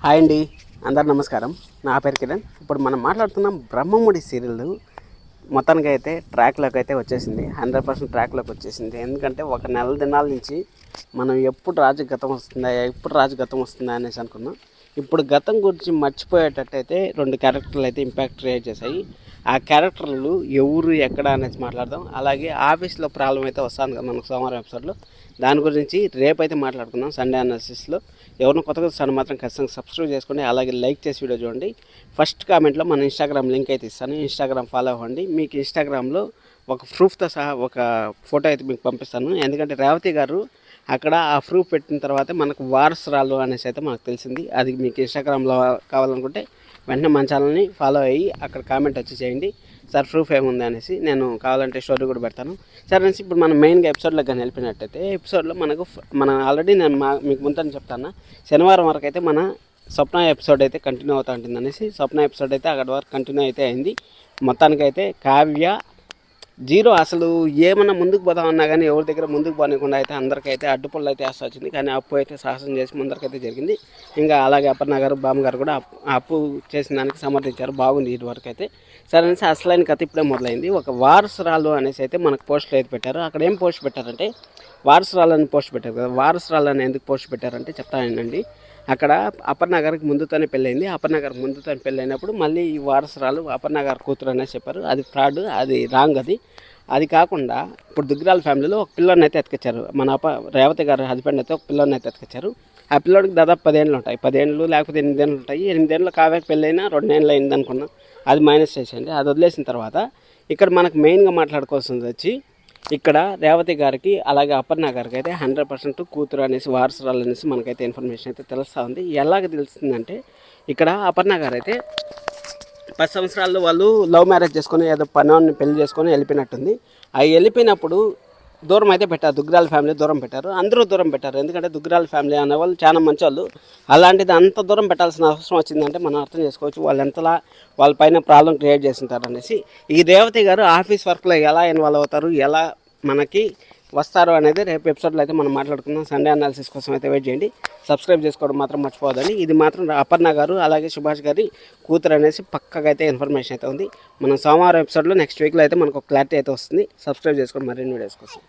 Hi అండి, అందరు నమస్కారం. నా పేరు కిరణ్. ఇప్పుడు మనం మాట్లాడుతున్నాం బ్రహ్మముడి సీరియల్ మొత్తానికి అయితే ట్రాక్లోకి అయితే వచ్చేసింది. 100% ట్రాక్లోకి వచ్చేసింది. ఎందుకంటే ఒక నెల దినాల నుంచి మనం ఎప్పుడు రాజు గతం వస్తుందా అనేసి అనుకున్నాం. ఇప్పుడు గతం గురించి మర్చిపోయేటట్టయితే 2 క్యారెక్టర్లు అయితే ఇంపాక్ట్ క్రియేట్ చేశాయి. ఆ క్యారెక్టర్లు ఎవరు ఎక్కడ అనేది మాట్లాడదాం. అలాగే ఆఫీస్లో ప్రాబ్లం అయితే వస్తుంది కదా మనకు సోమవారం ఎపిసోడ్లో, దాని గురించి రేపైతే మాట్లాడుకుందాం సండే అనాలిసిస్లో. ఎవరిని కొత్తగా వస్తాను మాత్రం ఖచ్చితంగా సబ్స్క్రైబ్ చేసుకోండి, అలాగే లైక్ చేసి వీడియో చూడండి. ఫస్ట్ కామెంట్లో మన ఇన్స్టాగ్రామ్ లింక్ అయితే ఇస్తాను, ఇన్స్టాగ్రామ్ ఫాలో అవ్వండి. మీకు ఇన్స్టాగ్రామ్లో ఒక ప్రూఫ్తో సహా ఒక ఫోటో అయితే మీకు పంపిస్తాను. ఎందుకంటే రేవతి గారు అక్కడ ఆ ప్రూఫ్ పెట్టిన తర్వాత మనకు వారసురాలు అనేసి అయితే మనకు తెలిసింది. అది మీకు ఇన్స్టాగ్రామ్లో కావాలనుకుంటే వెంటనే మన ఛానల్ని ఫాలో అయ్యి అక్కడ కామెంట్ వచ్చి చేయండి, సార్ ప్రూఫ్ ఏముంది అనేసి. నేను కావాలంటే స్టోరీ కూడా పెడతాను. సరే అనేసి ఇప్పుడు మనం మెయిన్గా ఎపిసోడ్లోకి కానీ వెళ్ళిపోయినట్టయితే ఎపిసోడ్లో మన ఆల్రెడీ నేను మీకు ముందని చెప్తాను, శనివారం వరకు అయితే మన స్వప్న ఎపిసోడ్ అయితే కంటిన్యూ అవుతూ ఉంటుంది అనేసి. స్వప్న ఎపిసోడ్ అయితే అక్కడి వరకు కంటిన్యూ అయితే అయింది. మొత్తానికైతే కావ్య జీరో, అసలు ఏమన్నా ముందుకు పోదామన్నా కానీ ఎవరి దగ్గర ముందుకు పోనీయకుండా అయితే అందరికైతే అడ్డుపళ్ళు అయితే వేస్తా వచ్చింది. కానీ అప్పు అయితే సాహసం చేసి ముందరికైతే జరిగింది. ఇంకా అలాగే అపర్ణ గారు బామ్మగారు కూడా అప్పు చేసిన దానికి సమర్థించారు. బాగుంది ఇటు వరకు అయితే. సరే అనేసి అసలైన కథ ఇప్పుడే మొదలైంది. ఒక వారసురాలు అనేసి అయితే మనకు పోస్టులు అయితే పెట్టారు. అక్కడ ఏం పోస్ట్ పెట్టారంటే వారసురాలని పోస్ట్ పెట్టారు కదా. వారసురాలని ఎందుకు పోస్ట్ పెట్టారంటే చెప్తానండి. అక్కడ అపర్ణ గారికి ముందుతోనే పెళ్ళైంది. అపర్ణ గారికి ముందుతోనే పెళ్ళైనప్పుడు మళ్ళీ ఈ వారసురాలు అపర్ణ గారి కూతురు అనేసి చెప్పారు. అది ఫ్రాడ్, అది రాంగ్. అది కాకుండా ఇప్పుడు దుగ్గిరాల ఫ్యామిలీలో ఒక పిల్లని అయితే ఎత్తుకొచ్చారు. మన రేవతి గారి హస్బెండ్ అయితే ఒక పిల్లని అయితే ఎత్తుకొచ్చారు. ఆ పిల్లోడికి దాదాపు 10 ఏళ్ళు ఉంటాయి, 10 ఏళ్ళు లేకపోతే 8 ఏళ్ళు ఉంటాయి. 8 ఏళ్ళు కావ్యకి పెళ్ళైనా 2 ఏళ్ళు అయింది అనుకున్నాం. అది మైనస్ చేసేయండి. అది వదిలేసిన తర్వాత ఇక్కడ మనకు మెయిన్గా మాట్లాడుకోవాల్సింది వచ్చి ఇక్కడ రేవతి గారికి అలాగే అపర్ణ గారికి అయితే 100% కూతురు అనేసి వారసురాలు అనేసి మనకైతే ఇన్ఫర్మేషన్ అయితే తెలుస్తూ ఉంది. ఎలాగ తెలుస్తుందంటే ఇక్కడ అపర్ణ గారు అయితే 10 సంవత్సరాల్లో వాళ్ళు లవ్ మ్యారేజ్ చేసుకొని ఏదో పని పెళ్లి చేసుకొని వెళ్ళిపోయినట్టుంది. అవి వెళ్ళిపోయినప్పుడు దూరం అయితే పెట్టారు, దుగ్గిరాల ఫ్యామిలీ దూరం పెట్టారు, అందరూ దూరం పెట్టారు. ఎందుకంటే దుగ్గిరాల ఫ్యామిలీ అనే వాళ్ళు చాలా మంచి వాళ్ళు. అలాంటిది అంత దూరం పెట్టాల్సిన అవసరం వచ్చిందంటే మనం అర్థం చేసుకోవచ్చు వాళ్ళు ఎంతలా వాళ్ళ పైన ప్రాబ్లం క్రియేట్ చేస్తుంటారు అనేసి. ఈ రేవతి గారు ఆఫీస్ వర్క్లో ఎలా ఇన్వాల్వ్ అవుతారు, ఎలా మనకి వస్తారు అనేది రేపు ఎపిసోడ్లో అయితే మనం మాట్లాడుకుందాం. సండే అనాలిసిస్ కోసం అయితే వెయిట్ చేయండి. సబ్స్క్రైబ్ చేసుకోవడం మాత్రం మర్చిపోవద్దని. ఇది మాత్రం అపర్ణ గారు అలాగే సుభాష్ గారి కూతురు అనేసి పక్కగా అయితే ఇన్ఫర్మేషన్ అయితే ఉంది. మనం సోమవారం ఎపిసోడ్లో నెక్స్ట్ వీక్లో అయితే మనకు ఒక క్లారిటీ అయితే వస్తుంది. సబ్స్క్రైబ్ చేసుకోండి మరిన్ని వీడియోస్ కోసం.